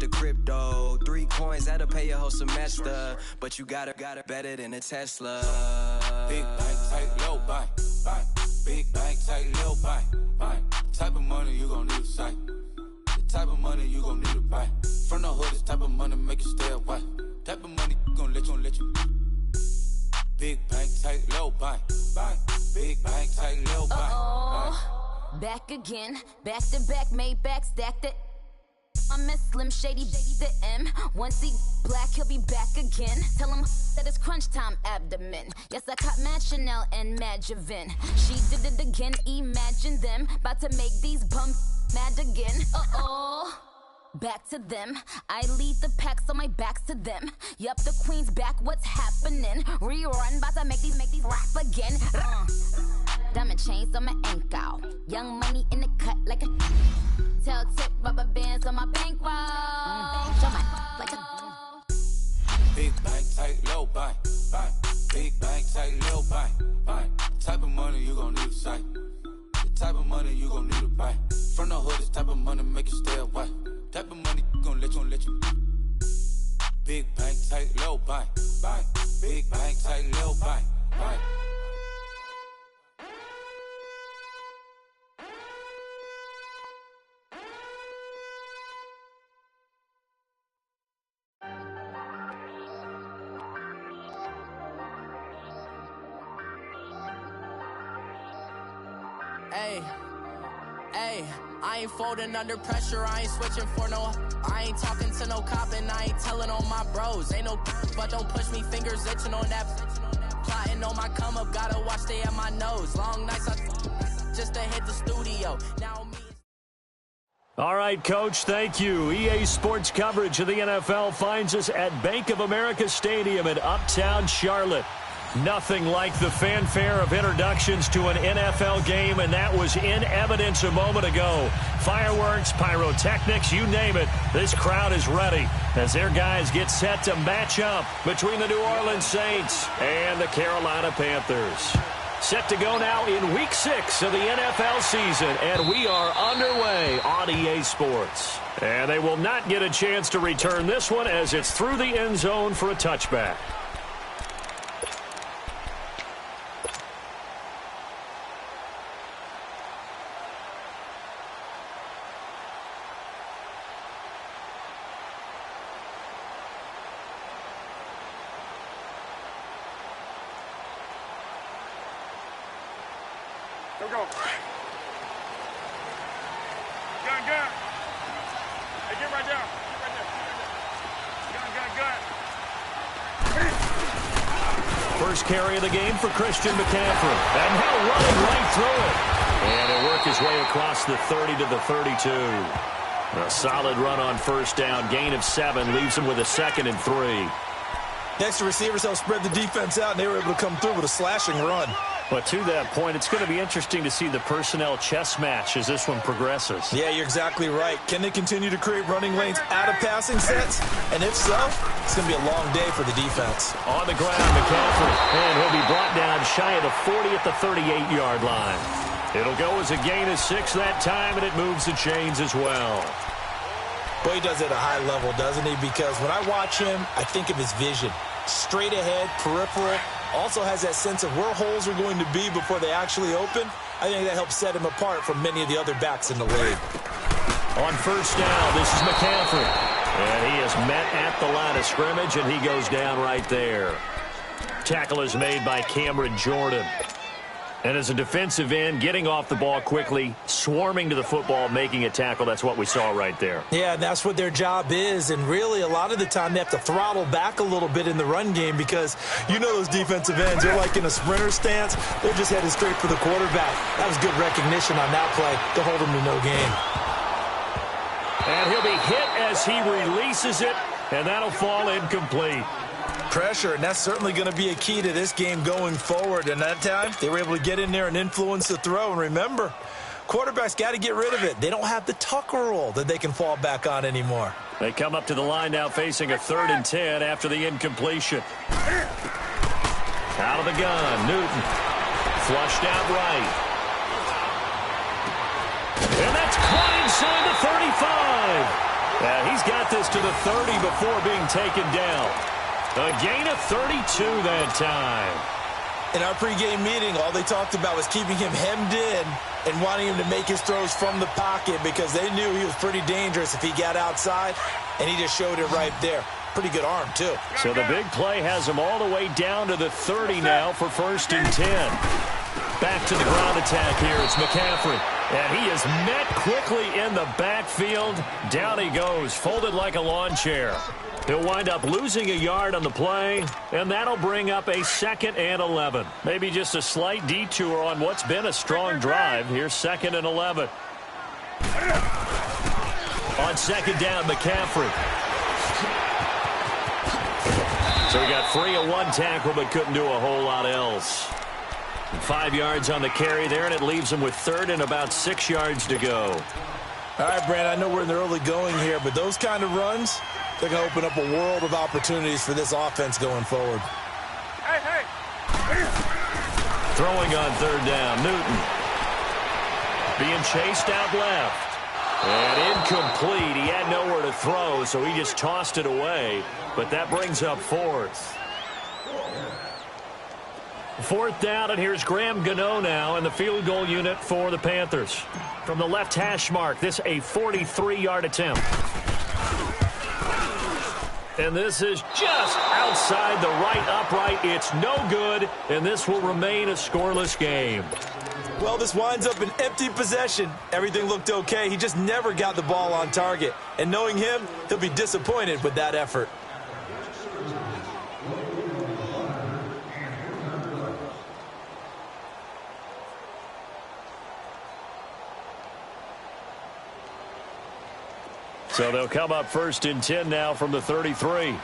the crypto. 3 coins, that'll pay your whole semester. But you gotta better than a Tesla. Big bank, tight, low bank, bank. Big bank, tight, low bank, bank. Type of money you gon' need to sight. The type of money you gon' need to buy. From the hood, this type of money make you stay away. Type of money gon' let you. Big bank, tight, low bank, bank. Big bank, tight, low bank, bank. Back again, back to back, made back, stacked it. I miss Slim Shady, the M. Once he black, he'll be back again. Tell him that it's crunch time abdomen. Yes, I caught Mad Chanel and Mad Javin. She did it again, imagine them. About to make these bums mad again. Back to them. I lead the pack, so my back's to them. Yup, the queen's back, what's happening? Rerun, about to make these rap again. Diamond chains on my ankle. Young money in the cut like a tail tip, rubber bands on my bankroll. Show my like a big bank, tight, low bank, bank. Big bank, tight, low bank, bank. Type of money you gon' need to sight. The type of money you gon' need to buy. From the hood, this type of money make you stay away. Type of money gon' let you. Big bank, tight, low bank, bank. Big bank, tight, low bank, bank. Hey, I ain't folding under pressure, I ain't switching for no. I ain't talking to no cop and I ain't telling on my bros. Ain't no but don't push me, fingers itching on that. Plotting on my come up, gotta watch stay at my nose. Long nights just to hit the studio. Now me. All right, Coach, thank you. EA Sports coverage of the NFL finds us at Bank of America Stadium in Uptown Charlotte. Nothing like the fanfare of introductions to an NFL game, and that was in evidence a moment ago. Fireworks, pyrotechnics, you name it. This crowd is ready as their guys get set to match up between the New Orleans Saints and the Carolina Panthers. Set to go now in Week 6 of the NFL season, and we are underway on EA Sports. And they will not get a chance to return this one as it's through the end zone for a touchback. Go. Gun. Hey, get right there. Gun. First carry of the game for Christian McCaffrey. And now running right through it. And he'll work his way across the 30 to the 32. A solid run on first down. Gain of 7 leaves him with a 2nd and 3. Next to receivers help spread the defense out, and they were able to come through with a slashing run. But to that point, it's going to be interesting to see the personnel chess match as this one progresses. Yeah, you're exactly right. Can they continue to create running lanes out of passing sets? And if so, it's going to be a long day for the defense. On the ground, McCaffrey. And he'll be brought down shy of the 40 at the 38-yard line. It'll go as a gain of 6 that time, and it moves the chains as well. Boy, he does it at a high level, doesn't he? Because when I watch him, I think of his vision. Straight ahead, peripheral. Also has that sense of where holes are going to be before they actually open. I think that helps set him apart from many of the other backs in the league. On first down, this is McCaffrey. And he is met at the line of scrimmage, and he goes down right there. Tackle is made by Cameron Jordan. And as a defensive end, getting off the ball quickly, swarming to the football, making a tackle, that's what we saw right there. Yeah, and that's what their job is. And really, a lot of the time, they have to throttle back a little bit in the run game because you know those defensive ends, they're like in a sprinter stance. They're just headed straight for the quarterback. That was good recognition on that play to hold him to no gain. And he'll be hit as he releases it, and that'll fall incomplete. Pressure, and that's certainly going to be a key to this game going forward. And that time, they were able to get in there and influence the throw. And remember, quarterbacks got to get rid of it. They don't have the Tucker rule that they can fall back on anymore. They come up to the line now facing a 3rd and 10 after the incompletion. Out of the gun, Newton. Flushed out right. And that's caught inside the 35. He's got this to the 30 before being taken down. A gain of 32 that time. In our pregame meeting, all they talked about was keeping him hemmed in and wanting him to make his throws from the pocket because they knew he was pretty dangerous if he got outside, and he just showed it right there. Pretty good arm, too. So the big play has him all the way down to the 30 now for 1st and 10. Back to the ground attack here. It's McCaffrey. And he is met quickly in the backfield. Down he goes, folded like a lawn chair. He'll wind up losing a yard on the play, and that'll bring up a 2nd and 11. Maybe just a slight detour on what's been a strong drive. Here's 2nd and 11. On 2nd down, McCaffrey. So he got free of one tackle, but couldn't do a whole lot else. 5 yards on the carry there, and it leaves him with 3rd and about 6 yards to go. All right, Brand, I know we're in the early going here, but those kind of runs, they're going to open up a world of opportunities for this offense going forward. Hey. Throwing on 3rd down, Newton. Being chased out left. And incomplete. He had nowhere to throw, so he just tossed it away. But that brings up 4th. 4th down, and here's Graham Gano now in the field goal unit for the Panthers. From the left hash mark, this a 43-yard attempt. And this is just outside the right upright. It's no good, and this will remain a scoreless game. Well, this winds up an empty possession. Everything looked okay. He just never got the ball on target. And knowing him, he'll be disappointed with that effort. So they'll come up 1st and 10 now from the 33.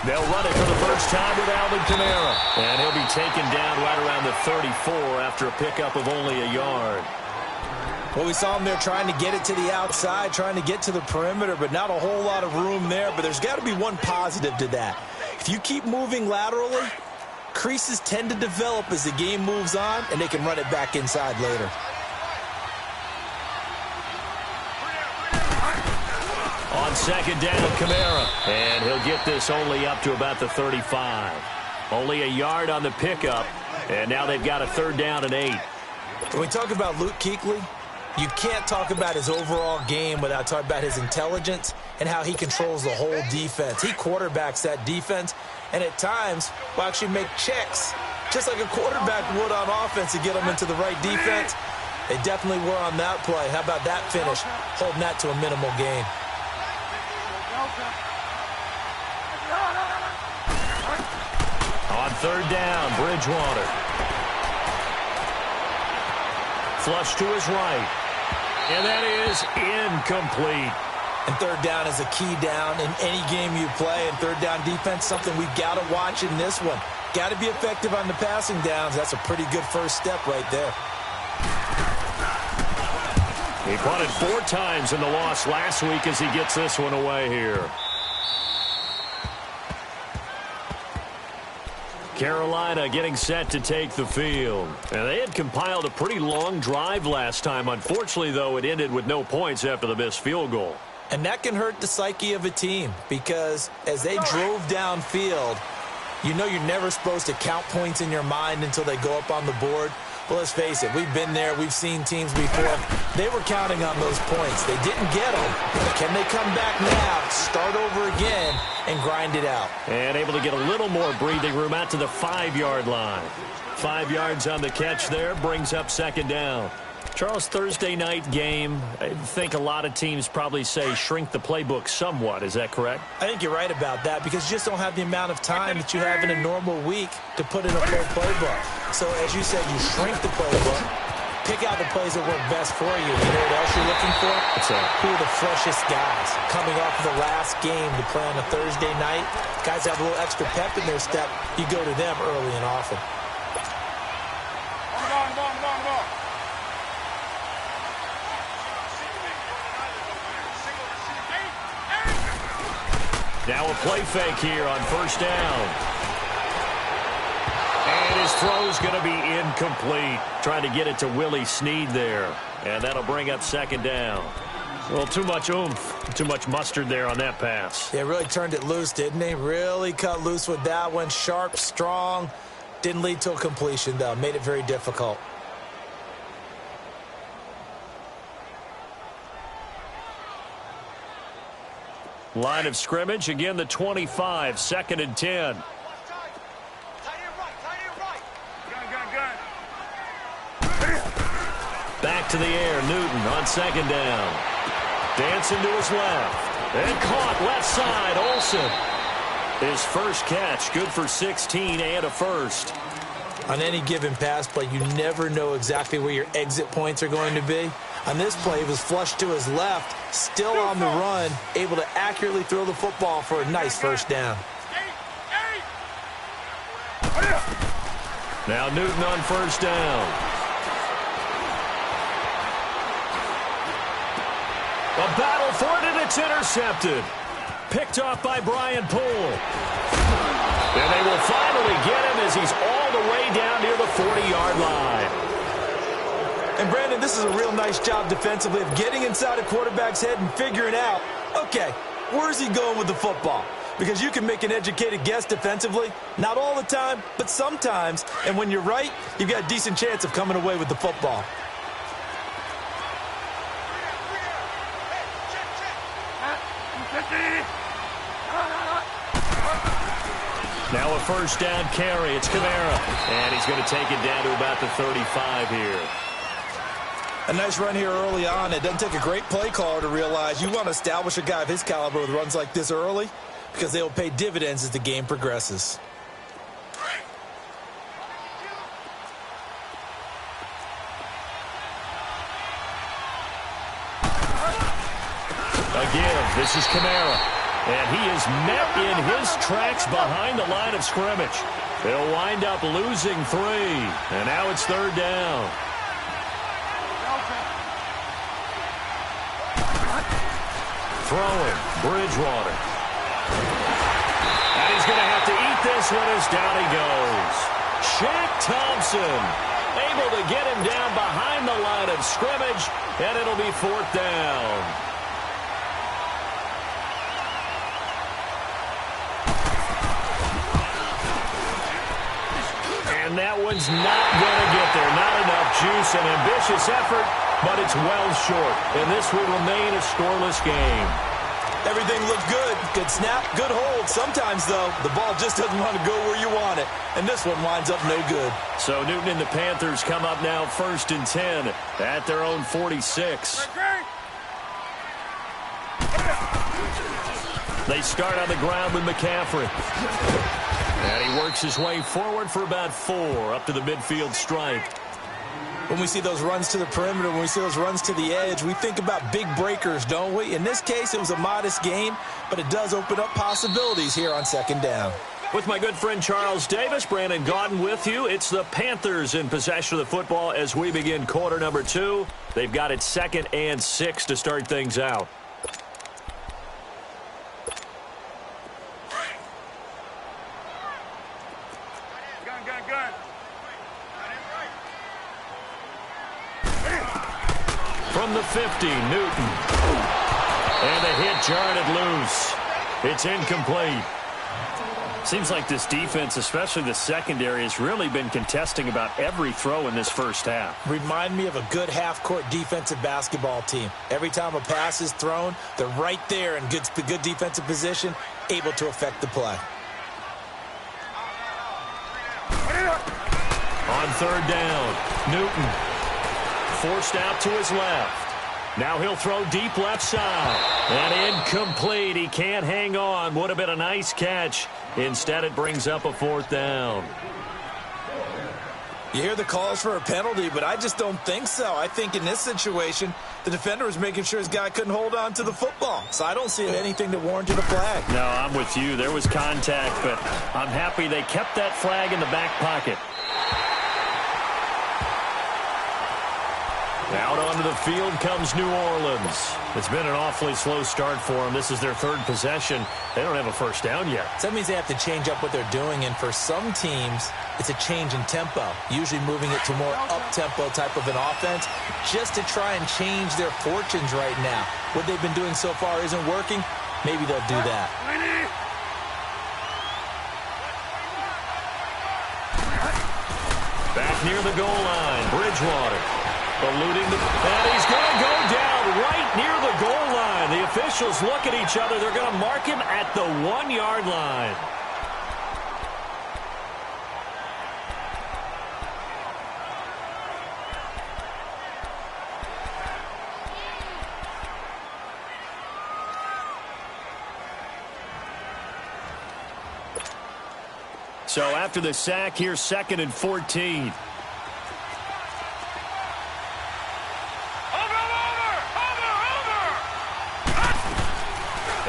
They'll run it for the first time with Alvin Kamara. And he'll be taken down right around the 34 after a pickup of only a yard. Well, we saw him there trying to get it to the outside, trying to get to the perimeter, but not a whole lot of room there. But there's got to be one positive to that. If you keep moving laterally, creases tend to develop as the game moves on, and they can run it back inside later. On 2nd down, Kamara. And he'll get this only up to about the 35. Only a yard on the pickup, and now they've got a 3rd down and 8. When we talk about Luke Kuechly, you can't talk about his overall game without talking about his intelligence and how he controls the whole defense. He quarterbacks that defense, and at times will actually make checks, just like a quarterback would on offense to get them into the right defense. They definitely were on that play. How about that finish, holding that to a minimal gain. On 3rd down, Bridgewater. Flush to his right. And that is incomplete. And 3rd down is a key down in any game you play. And 3rd down defense, something we've got to watch in this one. Got to be effective on the passing downs. That's a pretty good first step right there. He punted 4 times in the loss last week as he gets this one away here. Carolina getting set to take the field. And they had compiled a pretty long drive last time. Unfortunately, though, it ended with no points after the missed field goal. And that can hurt the psyche of a team because as they drove downfield, you know you're never supposed to count points in your mind until they go up on the board. But let's face it, we've been there. We've seen teams before. They were counting on those points. They didn't get them. But can they come back now, start over again, and grind it out? And able to get a little more breathing room out to the 5-yard line. 5 yards on the catch there brings up 2nd down. Charles, Thursday night game, I think a lot of teams probably say shrink the playbook somewhat. Is that correct? I think you're right about that because you just don't have the amount of time that you have in a normal week to put in a full playbook. So as you said, you shrink the playbook, pick out the plays that work best for you. You know what else you're looking for? What's that? Who are the freshest guys coming off of the last game to play on a Thursday night? Guys have a little extra pep in their step. You go to them early and often. Now a play fake here on first down. And his throw's going to be incomplete. Trying to get it to Willie Snead there. And that'll bring up second down. Well, too much oomph, too much mustard there on that pass. Yeah, really turned it loose, didn't he? Really cut loose with that one. Sharp, strong. Didn't lead to a completion, though. Made it very difficult. Line of scrimmage, again the 25, 2nd and 10. Back to the air, Newton on 2nd down. Dancing to his left. And caught left side, Olsen. His first catch, good for 16 and a first. On any given pass play, you never know exactly where your exit points are going to be. On this play, it was flushed to his left, still on the run, able to accurately throw the football for a nice first down. Now Newton on first down. A battle for it, and it's intercepted. Picked off by Brian Poole. And they will finally get him as he's all the way down near the 40-yard line. And, Brandon, this is a real nice job defensively of getting inside a quarterback's head and figuring out, okay, where's he going with the football? Because you can make an educated guess defensively. Not all the time, but sometimes. And when you're right, you've got a decent chance of coming away with the football. Now a first down carry. It's Kamara. And he's going to take it down to about the 35 here. A nice run here early on. It doesn't take a great play caller to realize you want to establish a guy of his caliber with runs like this early because they will pay dividends as the game progresses. Again, this is Kamara. And he is met in his tracks behind the line of scrimmage. They'll wind up losing 3. And now it's 3rd down. Throwing, Bridgewater. And he's going to have to eat this one as down he goes. Shaq Thompson able to get him down behind the line of scrimmage, and it'll be 4th down. And that one's not going to get there. Not enough juice, an ambitious effort, but it's well short. And this will remain a scoreless game. Everything looked good. Good snap, good hold. Sometimes, though, the ball just doesn't want to go where you want it. And this one winds up no good. So Newton and the Panthers come up now 1st and 10 at their own 46. They start on the ground with McCaffrey. And he works his way forward for about 4 up to the midfield stripe. When we see those runs to the perimeter, when we see those runs to the edge, we think about big breakers, don't we? In this case, it was a modest gain, but it does open up possibilities here on 2nd down. With my good friend Charles Davis, Brandon Gaudin with you. It's the Panthers in possession of the football as we begin quarter number 2. They've got it 2nd and 6 to start things out. From the 50, Newton. And the hit jarred it loose. It's incomplete. Seems like this defense, especially the secondary, has really been contesting about every throw in this first half. Remind me of a good half-court defensive basketball team. Every time a pass is thrown, they're right there in good defensive position, able to affect the play. On 3rd down, Newton. Forced out to his left. Now he'll throw deep left side. And incomplete. He can't hang on. Would have been a nice catch. Instead, it brings up a 4th down. You hear the calls for a penalty, but I just don't think so. I think in this situation, the defender was making sure his guy couldn't hold on to the football. So I don't see anything that warranted a flag. No, I'm with you. There was contact, but I'm happy they kept that flag in the back pocket. Out onto the field comes New Orleans. It's been an awfully slow start for them. This is their third possession. They don't have a first down yet. So that means they have to change up what they're doing, and for some teams, it's a change in tempo, usually moving it to more up-tempo type of an offense just to try and change their fortunes right now. What they've been doing so far isn't working. Maybe they'll do that. Back near the goal line, Bridgewater eluding and he's going to go down right near the goal line. The officials look at each other. They're going to mark him at the 1-yard line. So after the sack, here's 2nd and 14.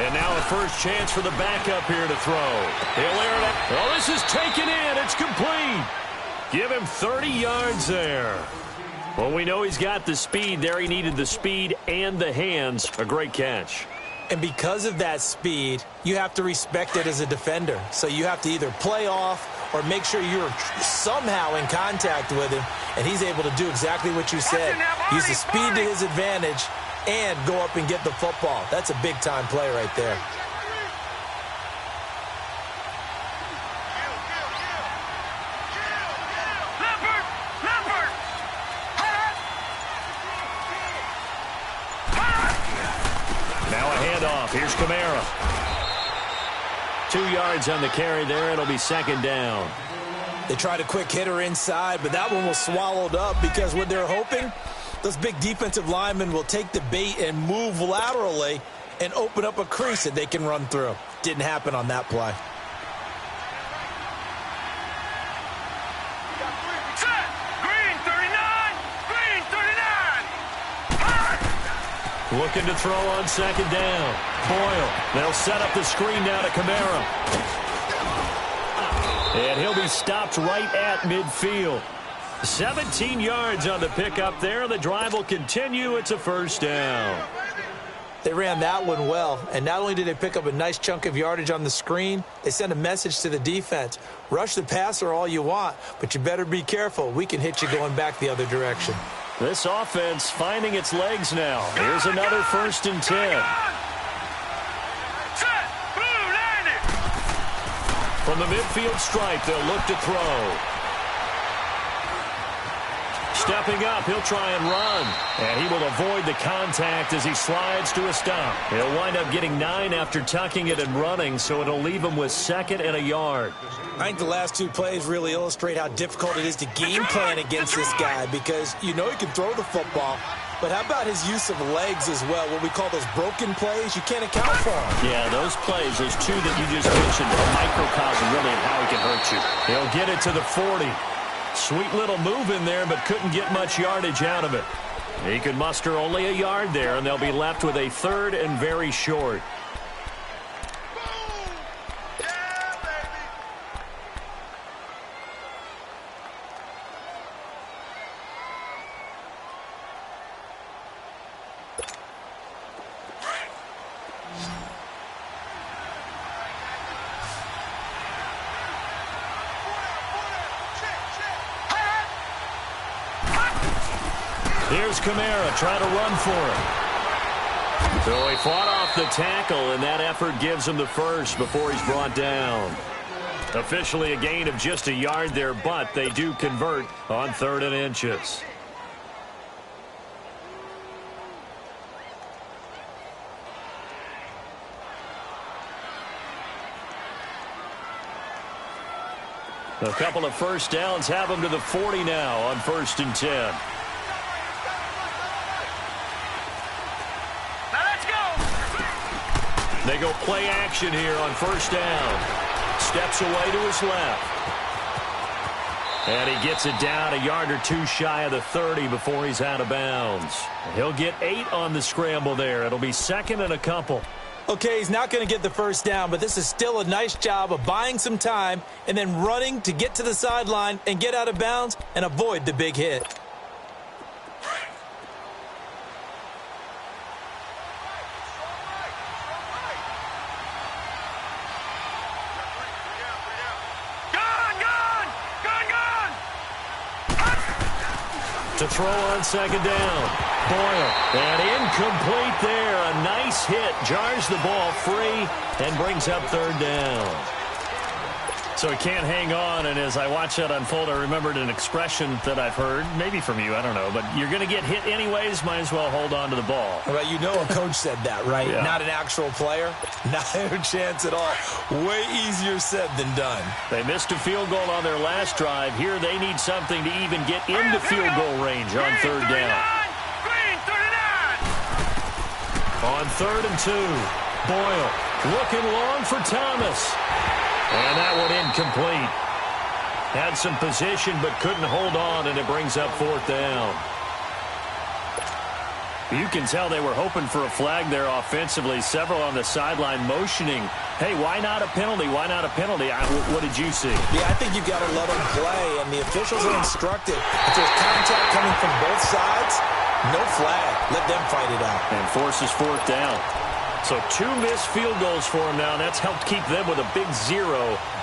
And now a first chance for the backup here to throw. He'll air it. Oh, this is taken in. It's complete. Give him 30 yards there. Well, we know he's got the speed there. He needed the speed and the hands. A great catch. And because of that speed, you have to respect it as a defender. So you have to either play off or make sure you're somehow in contact with him. And he's able to do exactly what you said. Use the speed to his advantage and go up and get the football. That's a big-time play right there. Now a handoff. Here's Kamara. 2 yards on the carry there. It'll be 2nd down. They tried a quick hitter inside, but that one was swallowed up because what they're hoping, those big defensive linemen will take the bait and move laterally and open up a crease that they can run through. Didn't happen on that play. Looking to throw on 2nd down. Boyle. They'll set up the screen now to Kamara. And he'll be stopped right at midfield. 17 yards on the pickup there. The drive will continue. It's a first down. They ran that one well, and not only did they pick up a nice chunk of yardage on the screen, they sent a message to the defense. Rush the passer all you want, but you better be careful. We can hit you going back the other direction. This offense finding its legs now. Here's another 1st and 10. From the midfield stripe, they'll look to throw. Stepping up, he'll try and run. And he will avoid the contact as he slides to a stop. He'll wind up getting 9 after tucking it and running, so it'll leave him with 2nd and a yard. I think the last 2 plays really illustrate how difficult it is to game plan against this guy because you know he can throw the football. But how about his use of legs as well? What we call those broken plays, you can't account for them. Yeah, those plays, those 2 that you just mentioned, are a microcosm really of how he can hurt you. He'll get it to the 40. Sweet little move in there, but couldn't get much yardage out of it. He could muster only a yard there, and they'll be left with a 3rd and very short. Here's Kamara trying to run for it. So he fought off the tackle, and that effort gives him the first before he's brought down. Officially a gain of just a yard there, but they do convert on 3rd and inches. A couple of first downs have them to the 40 now on 1st and 10. They go play action here on 1st down. Steps away to his left. And he gets it down a yard or 2 shy of the 30 before he's out of bounds. He'll get 8 on the scramble there. It'll be 2nd and a couple. Okay, he's not going to get the first down, but this is still a nice job of buying some time and then running to get to the sideline and get out of bounds and avoid the big hit. To throw on second down. Boyle. And incomplete there. A nice hit. Jars the ball free and brings up third down. So he can't hang on, and as I watch that unfold, I remembered an expression that I've heard, maybe from you, I don't know, but you're going to get hit anyways, might as well hold on to the ball. Well, you know a coach said that, right? Yeah. Not an actual player. Not a chance at all. Way easier said than done. They missed a field goal on their last drive. Here they need something to even get into field goal range on third down. On 3rd and 2, Boyle looking long for Thomas. And that one incomplete. Had some position but couldn't hold on, and it brings up 4th down. You can tell they were hoping for a flag there offensively. Several on the sideline motioning, hey, why not a penalty? Why not a penalty? What did you see? Yeah, I think you got to let them play, and the officials are instructed. If there's contact coming from both sides, no flag. Let them fight it out. And forces 4th down. So 2 missed field goals for him now, and that's helped keep them with a big 0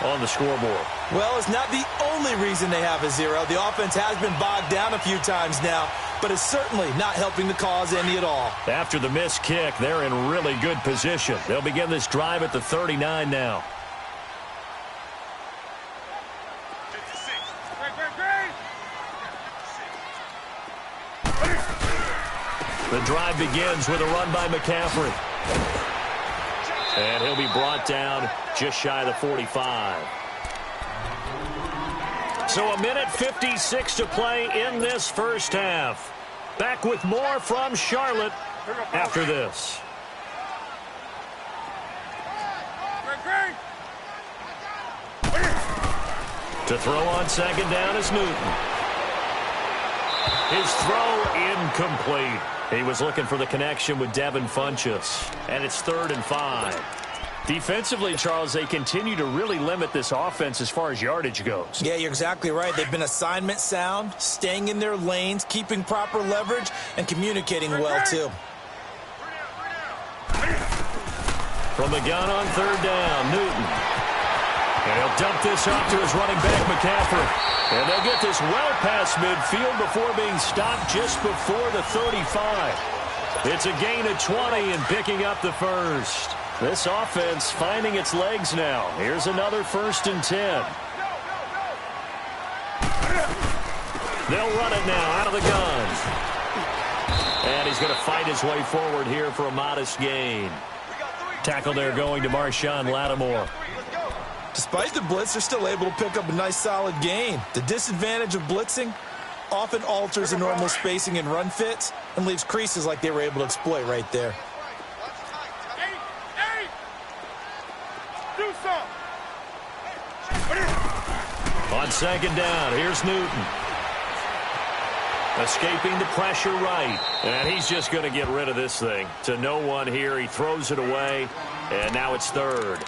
on the scoreboard. Well, it's not the only reason they have a 0. The offense has been bogged down a few times now, but it's certainly not helping the cause any at all. After the missed kick, they're in really good position. They'll begin this drive at the 39 now. The drive begins with a run by McCaffrey. And he'll be brought down just shy of the 45. So 1:56 to play in this first half. Back with more from Charlotte after this. To throw on second down is Newton. His throw incomplete. He was looking for the connection with Devin Funchess. And it's 3rd and 5. Defensively, Charles, they continue to really limit this offense as far as yardage goes. Yeah, you're exactly right. They've been assignment sound, staying in their lanes, keeping proper leverage, and communicating well, too. From the gun on 3rd down, Newton. And he'll dump this off to his running back, McCaffrey. And they'll get this well past midfield before being stopped just before the 35. It's a gain of 20 and picking up the first. This offense finding its legs now. Here's another 1st and 10. They'll run it now out of the gun. And he's going to fight his way forward here for a modest gain. Tackle there going to Marshawn Lattimore. Despite the blitz, they're still able to pick up a nice solid gain. The disadvantage of blitzing often alters the normal spacing and run fits and leaves creases like they were able to exploit right there. On second down, here's Newton. Escaping the pressure right. And he's just going to get rid of this thing. To no one here. He throws it away. And now it's 3rd.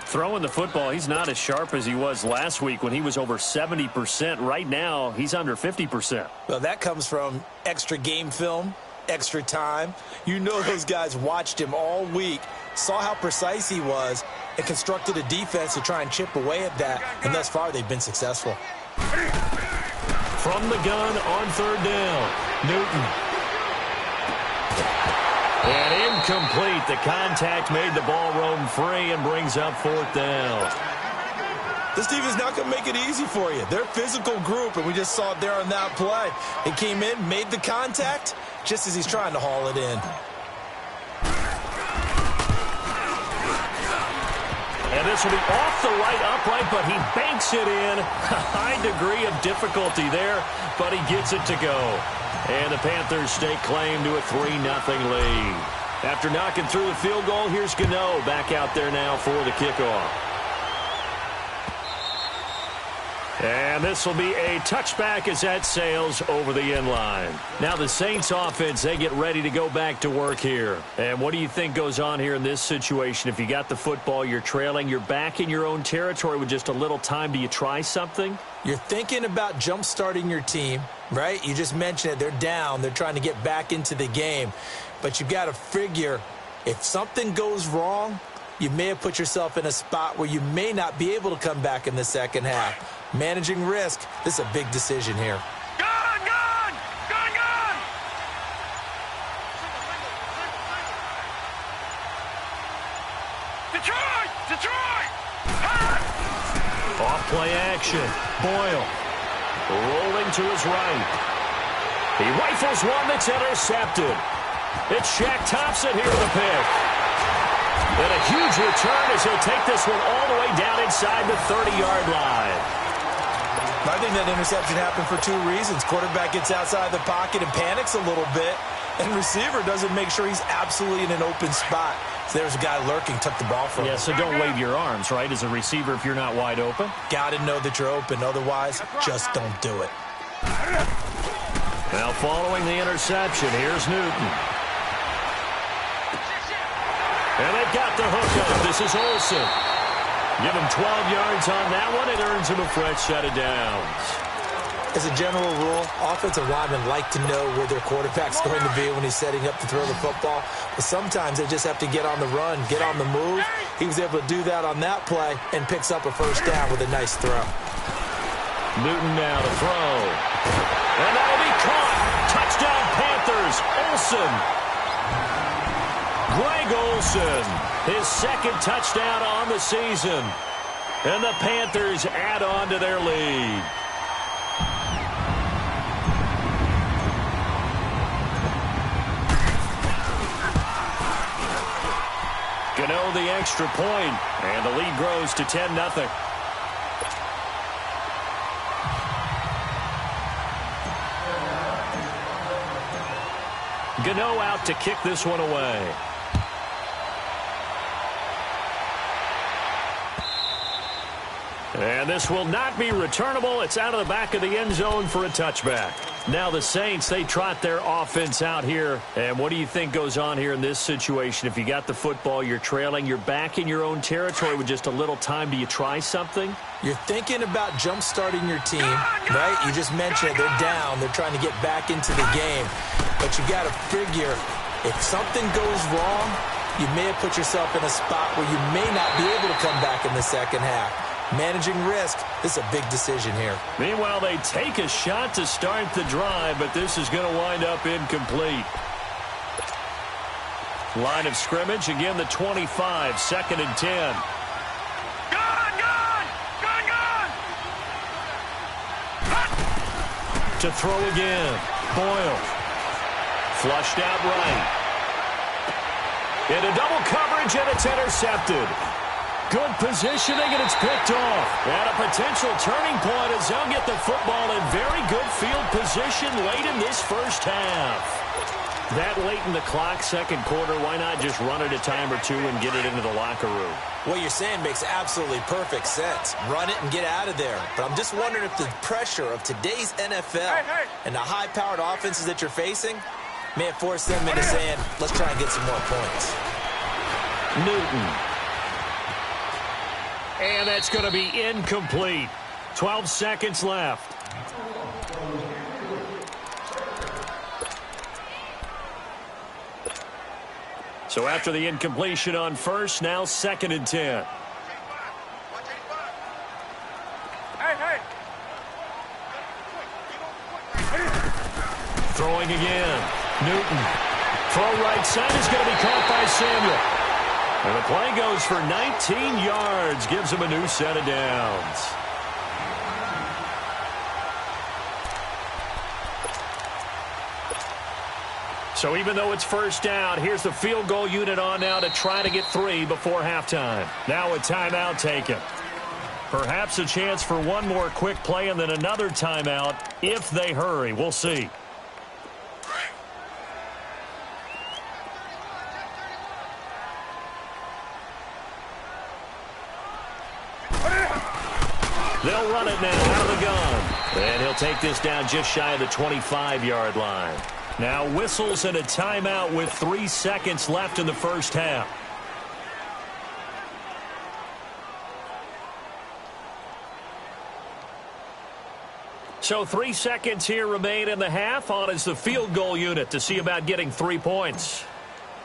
Throwing the football, he's not as sharp as he was last week when he was over 70%. Right now, he's under 50%. Well, that comes from extra game film, extra time. You know those guys watched him all week, saw how precise he was, and constructed a defense to try and chip away at that. And thus far, they've been successful. From the gun on 3rd down, Newton. And incomplete. The contact made the ball roam free and brings up 4th down. This team is not going to make it easy for you. They're a physical group, and we just saw it there on that play. He came in, made the contact, just as he's trying to haul it in. And this will be off the right upright, but he banks it in. A high degree of difficulty there, but he gets it to go. And the Panthers stake claim to a 3-0 lead. After knocking through the field goal, here's Gano back out there now for the kickoff. And this will be a touchback as that sails over the end line. Now the Saints offense, they get ready to go back to work here. And what do you think goes on here in this situation? If you got the football, you're trailing, you're back in your own territory with just a little time. Do you try something? You're thinking about jump-starting your team, right? You just mentioned it. They're down. They're trying to get back into the game. But you got to figure if something goes wrong, you may have put yourself in a spot where you may not be able to come back in the second half. Managing risk, this is a big decision here. Gun! Gun! Gun! Play action. Boyle rolling to his right. He rifles one that's intercepted. It's Shaq Thompson here with a pick. And a huge return as he'll take this one all the way down inside the 30-yard line. I think that interception happened for two reasons. Quarterback gets outside the pocket and panics a little bit, and receiver doesn't make sure he's absolutely in an open spot. So there's a guy lurking, took the ball from him. Yeah, so don't wave your arms, right, as a receiver if you're not wide open. Got to know that you're open. Otherwise, just don't do it. Now following the interception, here's Newton. And they've got the hook up. This is Olsen. Give him 12 yards on that one. It earns him a fresh set of downs. As a general rule, offensive linemen like to know where their quarterback's going to be when he's setting up to throw the football. But sometimes they just have to get on the run, get on the move. He was able to do that on that play and picks up a first down with a nice throw. Newton now to throw. And that'll be caught. Touchdown Panthers. Olsen. Greg Olsen, his second touchdown on the season. And the Panthers add on to their lead. Gano the extra point, and the lead grows to 10-0. Gano out to kick this one away. And this will not be returnable. It's out of the back of the end zone for a touchback. Now the Saints, they trot their offense out here. And what do you think goes on here in this situation? If you got the football, you're trailing, you're back in your own territory with just a little time. Do you try something? You're thinking about jump-starting your team, right? You just mentioned it. They're down. They're trying to get back into the game. But you got to figure, if something goes wrong, you may have put yourself in a spot where you may not be able to come back in the second half. Managing risk, this is a big decision here. Meanwhile, they take a shot to start the drive, but this is going to wind up incomplete. Line of scrimmage, again the 25, 2nd and 10. To throw again. Boyle. Flushed out right. Into double coverage, and it's intercepted. Good positioning, and it's picked off. And a potential turning point as they'll get the football in very good field position late in this first half. That late in the clock, second quarter, why not just run it a time or two and get it into the locker room? What you're saying makes absolutely perfect sense. Run it and get out of there. But I'm just wondering if the pressure of today's NFL and the high-powered offenses that you're facing may have forced them into saying, let's try and get some more points. Newton. And that's going to be incomplete. 12 seconds left. So after the incompletion on first, now 2nd and 10. Throwing again. Newton. Throw right side is going to be caught by Samuel. And the play goes for 19 yards. Gives him a new set of downs. So even though it's first down, here's the field goal unit on now to try to get 3 before halftime. Now a timeout taken. Perhaps a chance for one more quick play and then another timeout if they hurry. We'll see. They'll run it now out of the gun. And he'll take this down just shy of the 25-yard line. Now whistles and a timeout with 3 seconds left in the first half. So 3 seconds here remain in the half. On is the field goal unit to see about getting 3 points.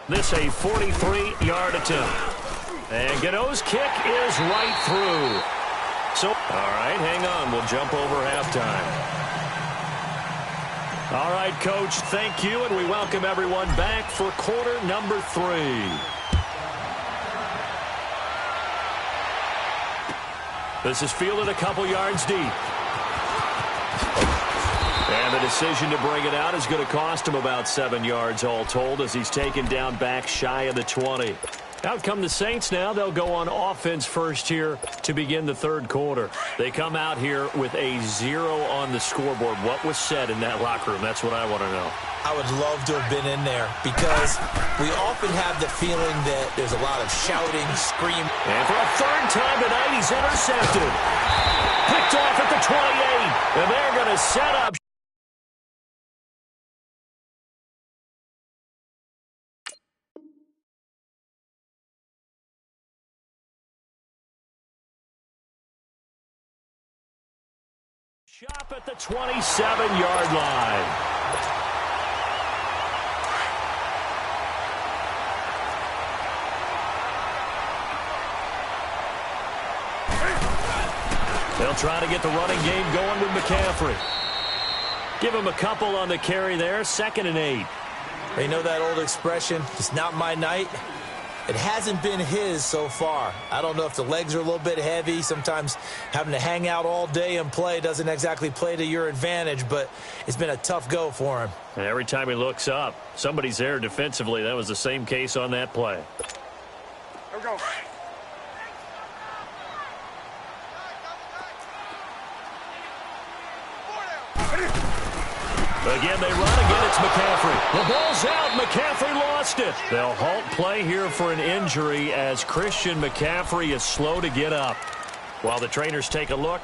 This a 43-yard attempt. And Gano's kick is right through. So, all right, hang on. We'll jump over halftime. All right, Coach, thank you, and we welcome everyone back for quarter number 3. This is fielded a couple yards deep. And the decision to bring it out is going to cost him about 7 yards all told as he's taken down back shy of the 20. Out come the Saints now. They'll go on offense first here to begin the third quarter. They come out here with a 0 on the scoreboard. What was said in that locker room? That's what I want to know. I would love to have been in there because we often have the feeling that there's a lot of shouting, screaming. And for a third time tonight, he's intercepted. Picked off at the 28. And they're going to set up. Shop at the 27-yard line. They'll try to get the running game going with McCaffrey. Give him a couple on the carry there. 2nd and 8. You know that old expression, it's not my night? It hasn't been his so far. I don't know if the legs are a little bit heavy. Sometimes having to hang out all day and play doesn't exactly play to your advantage, but it's been a tough go for him. And every time he looks up, somebody's there defensively. That was the same case on that play. Here we go. Again, they run. Again, it's McCaffrey. The ball's out. McCaffrey lost it. They'll halt play here for an injury as Christian McCaffrey is slow to get up. While the trainers take a look,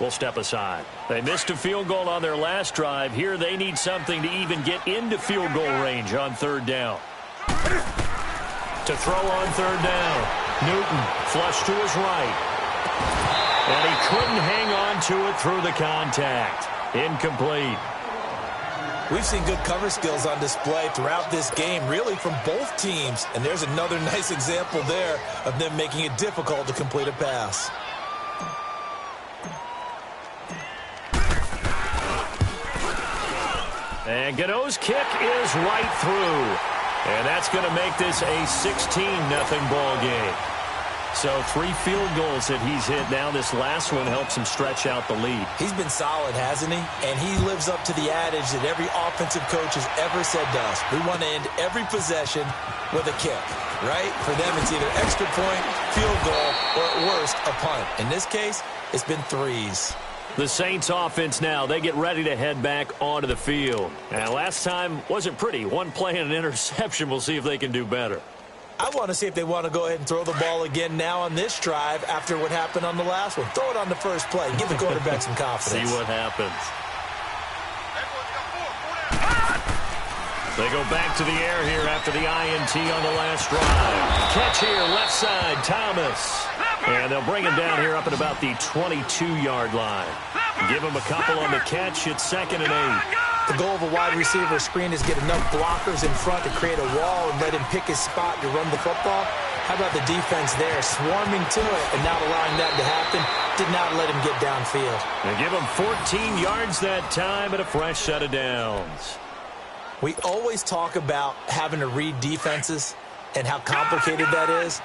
we'll step aside. They missed a field goal on their last drive. Here they need something to even get into field goal range on 3rd down. To throw on 3rd down. Newton flush to his right. And he couldn't hang on to it through the contact. Incomplete. We've seen good cover skills on display throughout this game, really from both teams. And there's another nice example there of them making it difficult to complete a pass. And Gano's kick is right through. And that's going to make this a 16-0 ball game. So 3 field goals that he's hit now. This last one helps him stretch out the lead. He's been solid, hasn't he? And he lives up to the adage that every offensive coach has ever said to us. We want to end every possession with a kick, right? For them, it's either extra point, field goal, or at worst, a punt. In this case, it's been 3s. The Saints offense now, they get ready to head back onto the field. And last time wasn't pretty. 1 play and an interception. We'll see if they can do better. I want to see if they want to go ahead and throw the ball again now on this drive after what happened on the last one. Throw it on the first play. Give the quarterback some confidence. See what happens. They go back to the air here after the INT on the last drive. Catch here, left side, Thomas. And they'll bring him down here up at about the 22-yard line. Give him a couple on the catch. It's 2nd and 8. The goal of a wide receiver screen is get enough blockers in front to create a wall and let him pick his spot to run the football. How about the defense there, swarming to it and not allowing that to happen? Did not let him get downfield. They give him 14 yards that time and a fresh set of downs. We always talk about having to read defenses and how complicated that is.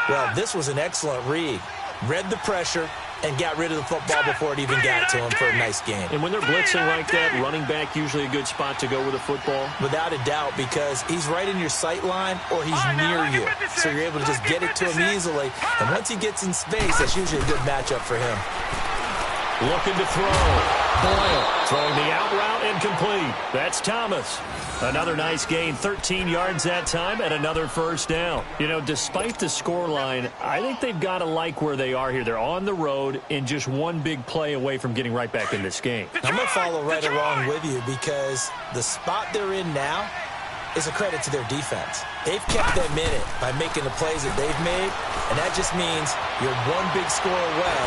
Well, this was an excellent read. Read the pressure and got rid of the football before it even got to him for a nice game. And when they're blitzing like that, running back usually a good spot to go with a football? Without a doubt, because he's right in your sight line or he's near you. So you're able to just get it to him easily. And once he gets in space, that's usually a good matchup for him. Looking to throw. Boyle throwing the out route incomplete. That's Thomas. Another nice gain, 13 yards that time, and another first down. You know, despite the scoreline, I think they've got to like where they are here. They're on the road and just one big play away from getting right back in this game. I'm going to follow right along with you because the spot they're in now is a credit to their defense. They've kept them in it by making the plays that they've made, and that just means you're one big score away.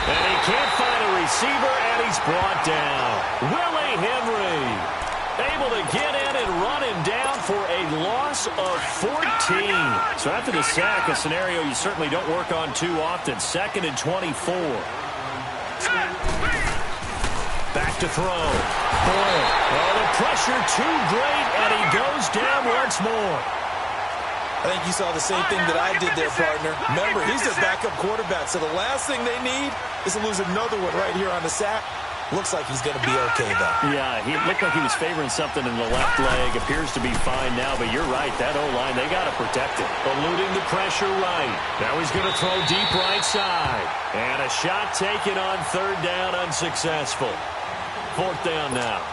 And he can't find a receiver, and he's brought down. Willie Henry able to get in and run him down for a loss of 14. So after the sack, a scenario you certainly don't work on too often. 2nd and 24. Back to throw. Boyle. Oh, the pressure too great, and he goes down once more. I think you saw the same thing that I did there, partner. Remember, he's their backup quarterback, so the last thing they need is to lose another one right here on the sack. Looks like he's going to be okay, though. Yeah, he looked like he was favoring something in the left leg. Appears to be fine now, but you're right. That O-line, they got to protect it. Eluding the pressure right. Now he's going to throw deep right side. And a shot taken on third down, unsuccessful. Fourth down now.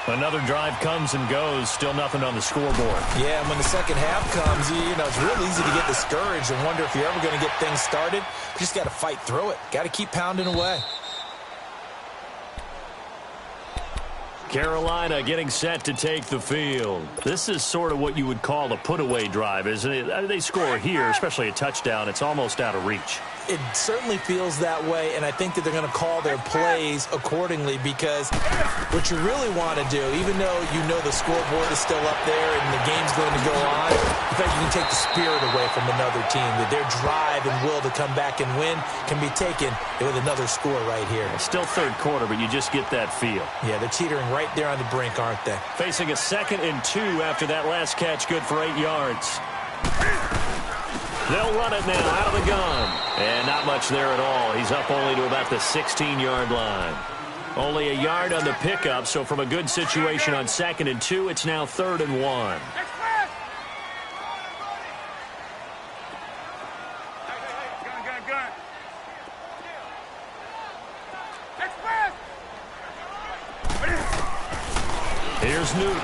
Another drive comes and goes. Still nothing on the scoreboard. Yeah, and when the second half comes, it's real easy to get discouraged and wonder if you're ever going to get things started. You just got to fight through it. Got to keep pounding away. Carolina getting set to take the field. This is sort of what you would call a put-away drive, isn't it? They score here, especially a touchdown. It's almost out of reach. It certainly feels that way, and I think that they're going to call their plays accordingly because what you really want to do, even though you know the scoreboard is still up there and the game's going to go on, in fact, you can take the spirit away from another team, that their drive and will to come back and win can be taken with another score right here. It's still third quarter, but you just get that feel. Yeah, they're teetering right there on the brink, aren't they? Facing a 2nd and 2 after that last catch, good for 8 yards. They'll run it now out of the gun. And not much there at all. He's up only to about the 16-yard line. Only a yard on the pickup, so from a good situation on 2nd and 2, it's now 3rd and 1. Here's Newton.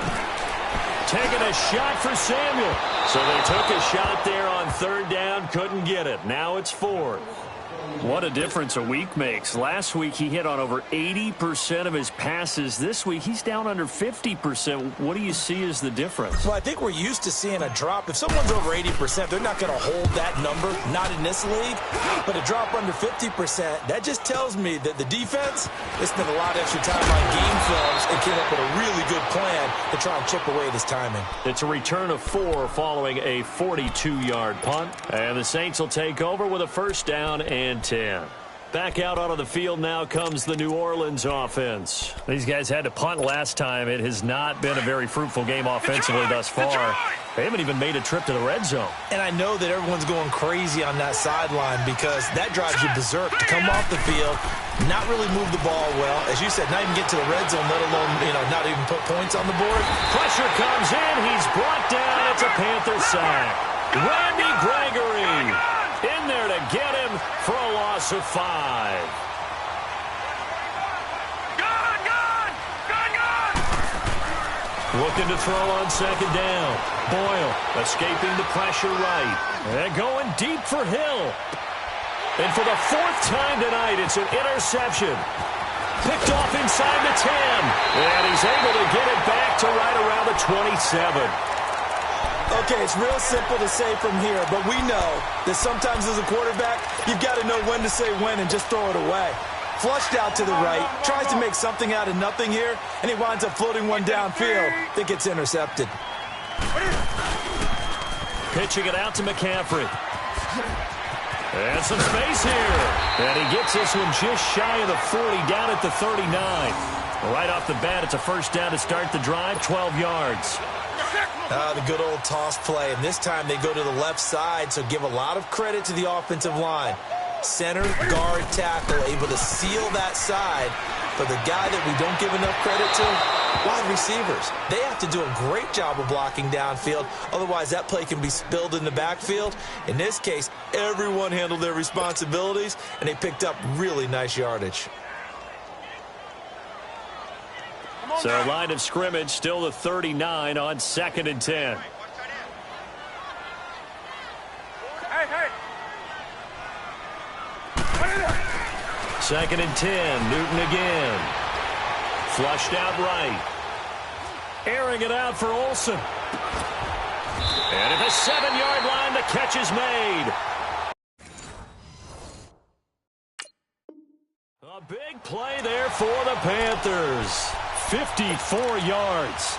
Taking a shot for Samuel. So they took a shot there on 3rd down, couldn't get it. Now it's 4th. What a difference a week makes. Last week he hit on over 80% of his passes. This week he's down under 50%. What do you see as the difference? Well, I think we're used to seeing a drop. If someone's over 80%, they're not going to hold that number, not in this league. But a drop under 50%, that just tells me that the defense, they spent a lot of extra time on game films and came up with a really good plan to try and chip away at his timing. It's a return of 4 following a 42-yard punt. And the Saints will take over with a 1st down and 10. Back out onto the field now comes the New Orleans offense. These guys had to punt last time. It has not been a very fruitful game offensively thus far. They haven't even made a trip to the red zone. And I know that everyone's going crazy on that sideline because that drives you berserk to come off the field, not really move the ball well. As you said, not even get to the red zone, let alone, not even put points on the board. Pressure comes in. He's brought down. It's a Panther sack. Randy Gregory in there to get him for a loss of 5. Looking to throw on 2nd down. Boyle escaping the pressure right. And going deep for Hill. And for the 4th time tonight, it's an interception. Picked off inside the 10. And he's able to get it back to right around the 27. Okay, it's real simple to say from here, but we know that sometimes as a quarterback, you've got to know when to say when and just throw it away. Flushed out to the right, tries to make something out of nothing here, and he winds up floating one downfield that gets intercepted. Pitching it out to McCaffrey. And some space here. And he gets this one just shy of the 40, down at the 39. Right off the bat, it's a 1st down to start the drive, 12 yards. The good old toss play, and this time they go to the left side, so give a lot of credit to the offensive line. Center, guard, tackle, able to seal that side. But the guy that we don't give enough credit to, wide receivers. They have to do a great job of blocking downfield. Otherwise, that play can be spilled in the backfield. In this case, everyone handled their responsibilities, and they picked up really nice yardage. So line of scrimmage, still the 39 on 2nd and 10. Hey. 2nd and 10, Newton again. Flushed out right. Airing it out for Olsen. And at the 7-yard line, the catch is made. A big play there for the Panthers. 54 yards.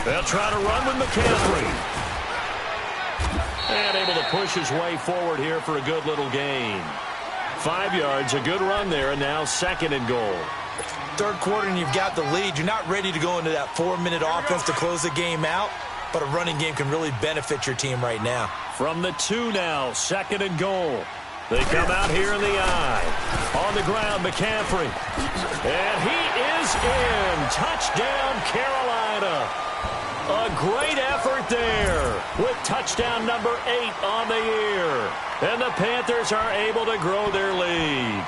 They'll try to run with McCaffrey. And able to push his way forward here for a good little gain. 5 yards, a good run there, and now 2nd and goal. Third quarter and you've got the lead. You're not ready to go into that 4-minute offense to close the game out, but a running game can really benefit your team right now. From the 2 now, 2nd and goal. They come out here in the eye. On the ground, McCaffrey. And he is in. Touchdown, Carolina. A great effort there with touchdown number 8 on the year. And the Panthers are able to grow their lead.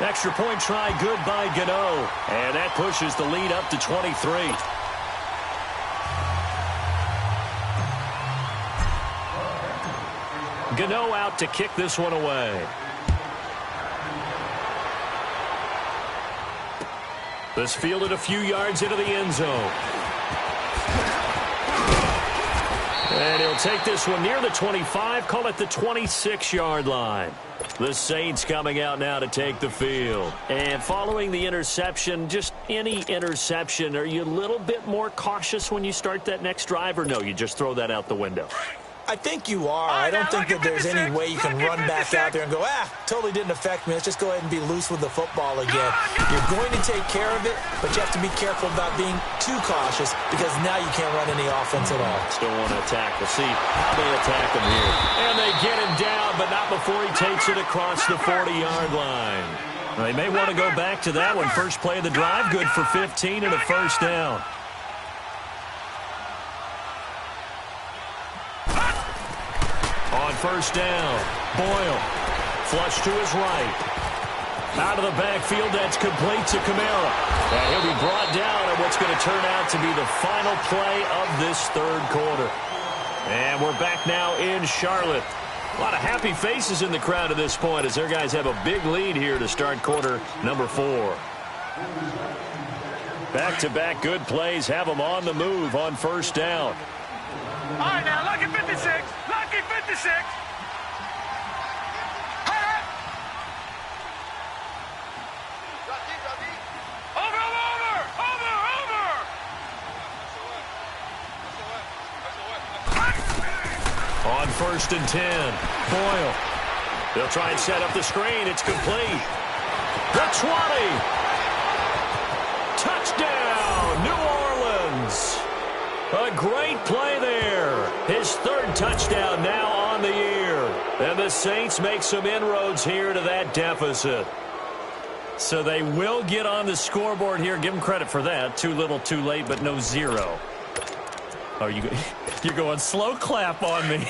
Extra point try good by Gano. And that pushes the lead up to 23. Gano out to kick this one away. This fielded a few yards into the end zone. And he'll take this one near the 25, call it the 26-yard line. The Saints coming out now to take the field. And following the interception, just any interception, are you a little bit more cautious when you start that next drive, or no, you just throw that out the window? I think you are. I don't think that there's any way you can run back out there and go, totally didn't affect me. Let's just go ahead and be loose with the football again. You're going to take care of it, but you have to be careful about being too cautious because now you can't run any offense at all. Still want to attack. We'll see how they attack him here. And they get him down, but not before he takes it across the 40-yard line. They may want to go back to that one. First play of the drive, good for 15 and a first down. On first down, Boyle, flush to his right. Out of the backfield, that's complete to Kamara. And he'll be brought down at what's going to turn out to be the final play of this third quarter. And we're back now in Charlotte. A lot of happy faces in the crowd at this point as their guys have a big lead here to start quarter number 4. Back-to-back good plays have them on the move on first down. All right, now, lucky 56. Lucky 56. On first and 10, Boyle. They'll try and set up the screen. It's complete. The 20. Touchdown, New Orleans. A great play there. His third touchdown now on the year. And the Saints make some inroads here to that deficit. So they will get on the scoreboard here. Give them credit for that. Too little, too late, but no 0. Oh, you're going slow clap on me.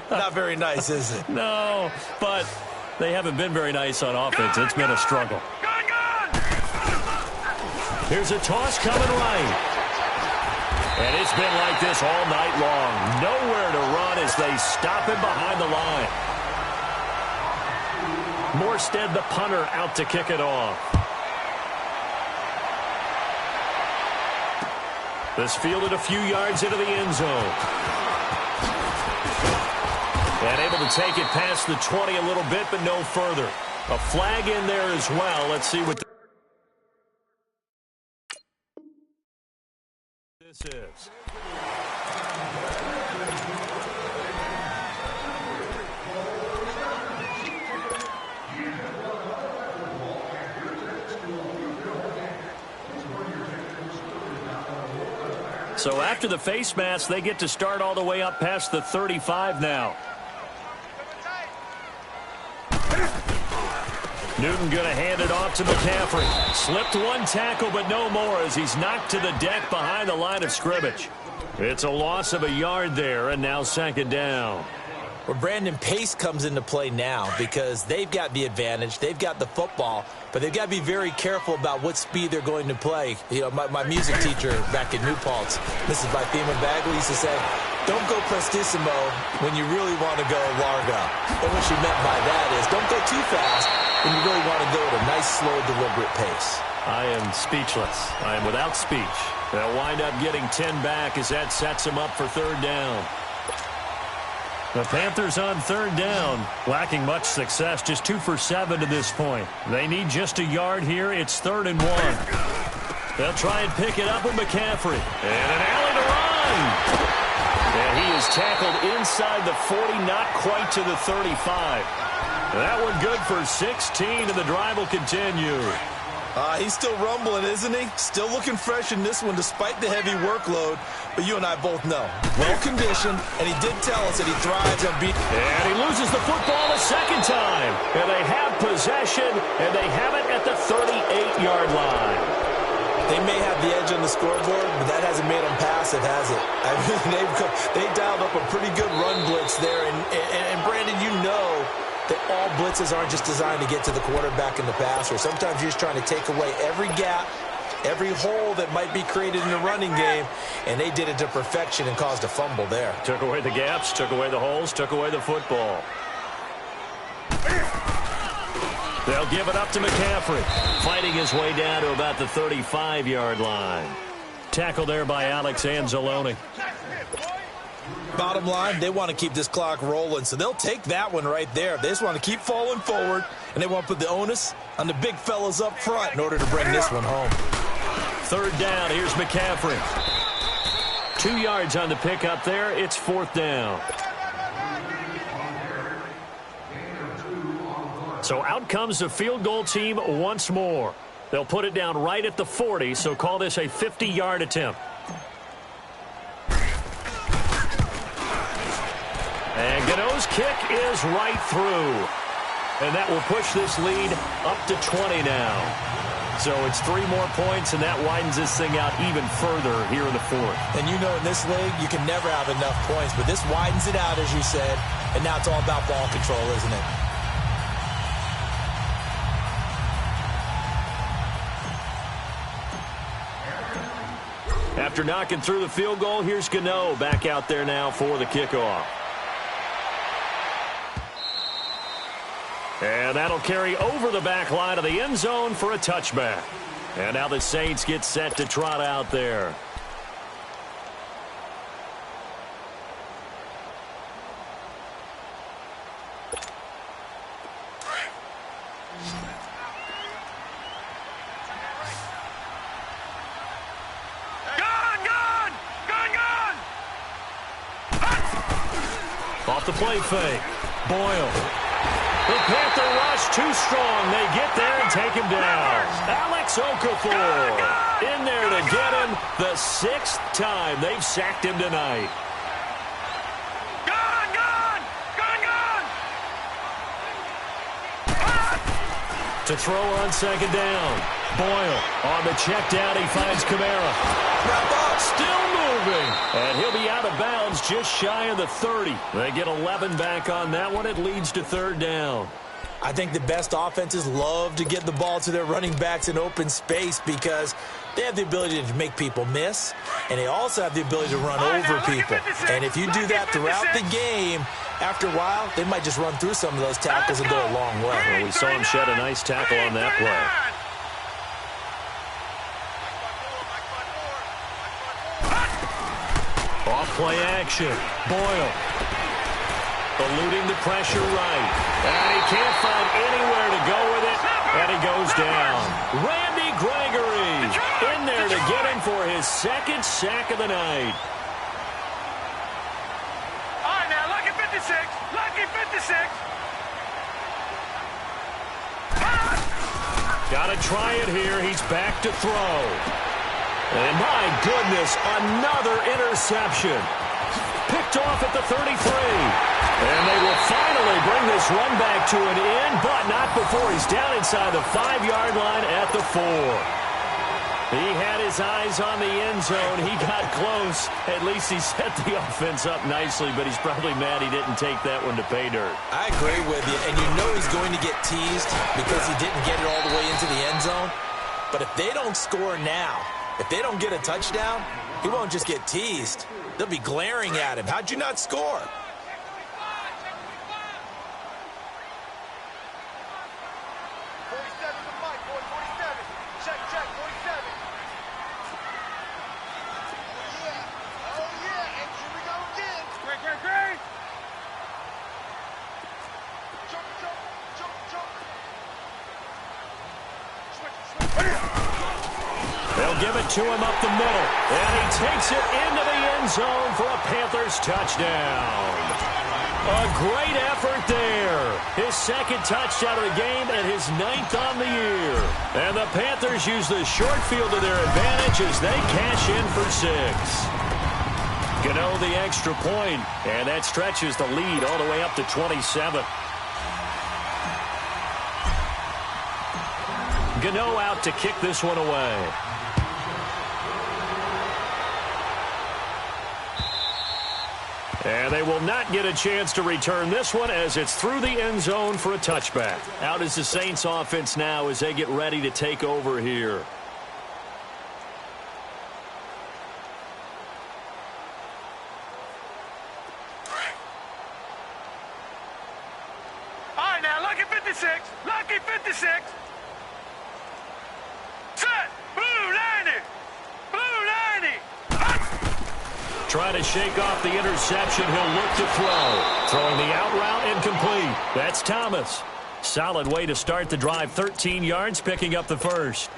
Not very nice, is it? No, but they haven't been very nice on offense. It's been a struggle. Here's a toss coming right. And it's been like this all night long. Nowhere to run as they stop him behind the line. Morstead, the punter, out to kick it off. This fielded a few yards into the end zone. And able to take it past the 20 a little bit, but no further. A flag in there as well. Let's see what this is. So after the face mask, they get to start all the way up past the 35 now. Newton going to hand it off to McCaffrey. Slipped one tackle, but no more as he's knocked to the deck behind the line of scrimmage. It's a loss of a yard there, and now second down. Well, Brandon, pace comes into play now because they've got the advantage. They've got the football, but they've got to be very careful about what speed they're going to play. You know, my music teacher back in New Paltz, Mrs. Bythema Bagley, used to say, don't go prestissimo when you really want to go largo. And what she meant by that is don't go too fast when you really want to go at a nice, slow, deliberate pace. I am speechless. I am without speech. They'll wind up getting 10 back as that sets them up for third down. The Panthers on third down, lacking much success, just 2 for 7 to this point. They need just a yard here. It's 3rd and 1. They'll try and pick it up with McCaffrey. And an alley to run. And he is tackled inside the 40, not quite to the 35. That one good for 16, and the drive will continue. He's still rumbling, isn't he? Still looking fresh in this one despite the heavy workload. But you and I both know, well-conditioned, and he did tell us that he thrives on beating. And he loses the football a second time. And they have possession, and they have it at the 38-yard line. They may have the edge on the scoreboard, but that hasn't made them passive, has it? I mean, they dialed up a pretty good run blitz there. And Brandon, you know that all blitzes aren't just designed to get to the quarterback and the passer. Sometimes you're just trying to take away every gap, every hole that might be created in the running game, and they did it to perfection and caused a fumble there. Took away the gaps, took away the holes, took away the football. They'll give it up to McCaffrey, fighting his way down to about the 35-yard line. Tackle there by Alex Anzalone. Bottom line, they want to keep this clock rolling, so they'll take that one right there. They just want to keep falling forward, and they want to put the onus on the big fellas up front in order to bring this one home. Third down, here's McCaffrey. 2 yards on the pickup there. It's fourth down. So out comes the field goal team once more. They'll put it down right at the 40, so call this a 50-yard attempt. And Gano's kick is right through. And that will push this lead up to 20 now. So it's 3 more points, and that widens this thing out even further here in the fourth. And you know in this league, you can never have enough points, but this widens it out, as you said, and now it's all about ball control, isn't it? After knocking through the field goal, here's Gano back out there now for the kickoff. And that'll carry over the back line of the end zone for a touchback. And now the Saints get set to trot out there. Off the play fake. Boyle. The Panther rush too strong. They get there and take him down. Alex Okafor in there to get him the 6th time they've sacked him tonight. To throw on second down. Boyle on the check down. He finds Kamara. Still moving. And he'll be out of bounds just shy of the 30. They get 11 back on that one. It leads to third down. I think the best offenses love to get the ball to their running backs in open space because they have the ability to make people miss, and they also have the ability to run over people. And if you do that throughout the game, after a while, they might just run through some of those tackles and go a long way. Well, we saw him shed a nice tackle on that play. Off-play action. Boyle. Eluding the pressure right. And he can't find anywhere to go with it. And he goes down. Randy Gregory in there to get him for his 2nd sack of the night. All right, now, lucky 56. Lucky 56. Got to try it here. He's back to throw. And my goodness, another interception. Picked off at the 33. And they will finally bring this run back to an end, but not before he's down inside the 5-yard line at the 4. He had his eyes on the end zone. He got close. At least he set the offense up nicely, but he's probably mad he didn't take that one to pay dirt. I agree with you, and you know he's going to get teased because he didn't get it all the way into the end zone. But if they don't score now, if they don't get a touchdown, he won't just get teased. They'll be glaring at him. How'd you not score? give it to him up the middle. And he takes it into the end zone for a Panthers touchdown. A great effort there. His second touchdown of the game and his 9th on the year. And the Panthers use the short field to their advantage as they cash in for 6. Gano the extra point, and that stretches the lead all the way up to 27. Gano out to kick this one away. And they will not get a chance to return this one as it's through the end zone for a touchback. Out is the Saints offense now as they get ready to take over here. All right, now, lucky 56. Lucky 56. Set. Blue 90. Blue 90. Trying to shake off the interception. He'll look to throw. Throwing the out route incomplete. That's Thomas. Solid way to start the drive. 13 yards, picking up the first.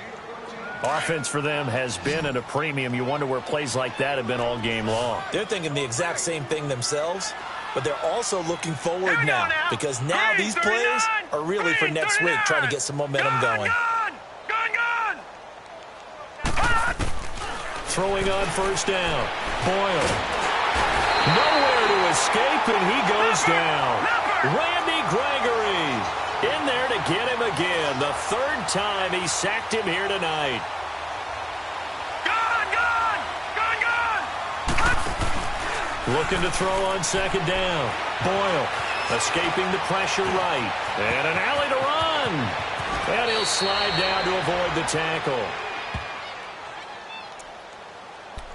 Offense for them has been at a premium. You wonder where plays like that have been all game long. They're thinking the exact same thing themselves, but they're also looking forward now because now these plays are really for next week, trying to get some momentum going. Throwing on first down. Boyle. Nowhere to escape, and he goes down. Randy Gregory in there to get him again. The 3rd time he sacked him here tonight. Looking to throw on second down. Boyle escaping the pressure right. And an alley to run. And he'll slide down to avoid the tackle.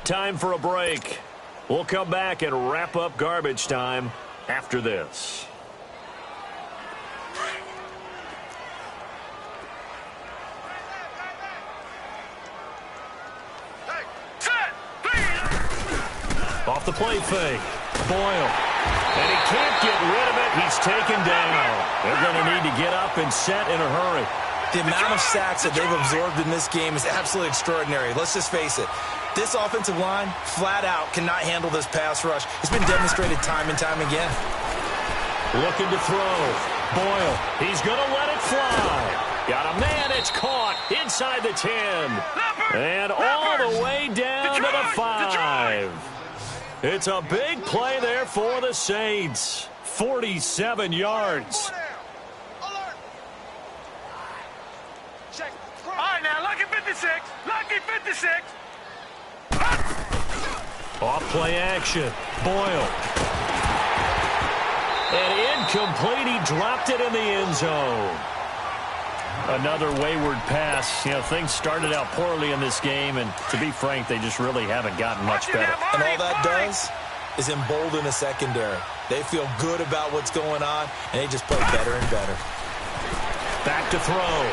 Time for a break. We'll come back and wrap up garbage time after this. Off the play fake. Boyle. And he can't get rid of it. He's taken down. They're going to need to get up and set in a hurry. The amount of sacks that they've absorbed in this game is absolutely extraordinary. Let's just face it. This offensive line, flat out, cannot handle this pass rush. It's been demonstrated time and time again. Looking to throw. Boyle. He's going to let it fly. Got a man. It's caught inside the 10. And all the way down to the 5. It's a big play there for the Saints. 47 yards. All right, now, lucky 56. Lucky 56. Off play action. Boyle. And incomplete. He dropped it in the end zone. Another wayward pass. You know, things started out poorly in this game, and to be frank, they just really haven't gotten much better. And all that does is embolden the secondary. They feel good about what's going on, and they just play better and better. Back to throw.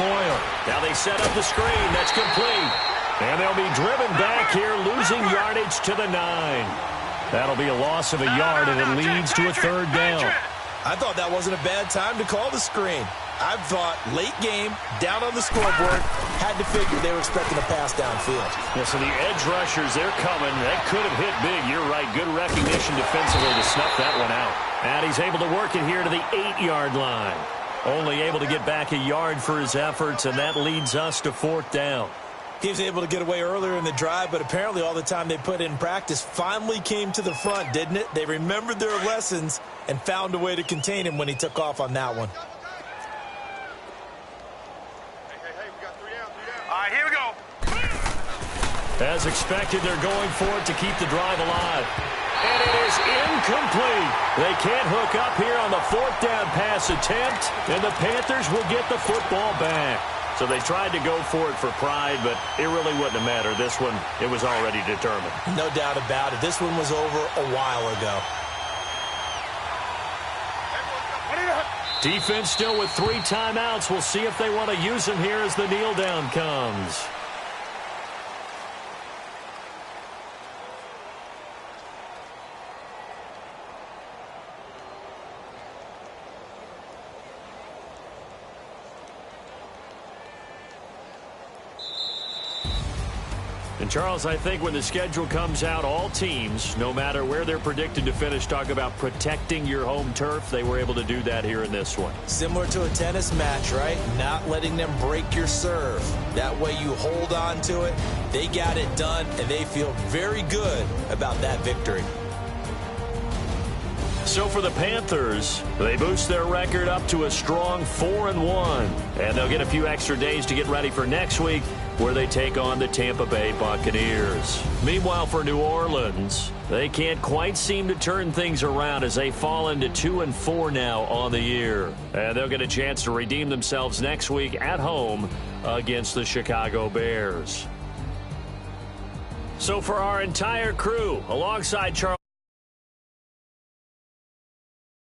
Boyle. Now they set up the screen. That's complete. And they'll be driven back here, losing yardage to the 9. That'll be a loss of a yard, and it leads to a 3rd down. I thought that wasn't a bad time to call the screen. I thought late game, down on the scoreboard, had to figure they were expecting a pass downfield. Yeah, so the edge rushers, they're coming. That could have hit big. You're right. Good recognition defensively to snuff that one out. And he's able to work it here to the 8-yard line. Only able to get back a yard for his efforts, and that leads us to 4th down. He was able to get away earlier in the drive, but apparently all the time they put in practice finally came to the front, didn't it? They remembered their lessons and found a way to contain him when he took off on that one. All right, here we go. As expected, they're going for it to keep the drive alive. And it is incomplete. They can't hook up here on the 4th down pass attempt, and the Panthers will get the football back. So they tried to go for it for pride, but it really wouldn't have mattered. This one, it was already determined. No doubt about it. This one was over a while ago. Defense still with 3 timeouts. We'll see if they want to use them here as the kneel down comes. And, Charles, I think when the schedule comes out, all teams, no matter where they're predicted to finish, talk about protecting your home turf. They were able to do that here in this one. Similar to a tennis match, right? Not letting them break your serve. That way you hold on to it. They got it done, and they feel very good about that victory. So for the Panthers, they boost their record up to a strong 4-1. And they'll get a few extra days to get ready for next week, where they take on the Tampa Bay Buccaneers. Meanwhile, for New Orleans, they can't quite seem to turn things around as they fall into 2-4 now on the year. And they'll get a chance to redeem themselves next week at home against the Chicago Bears. So for our entire crew, alongside Charles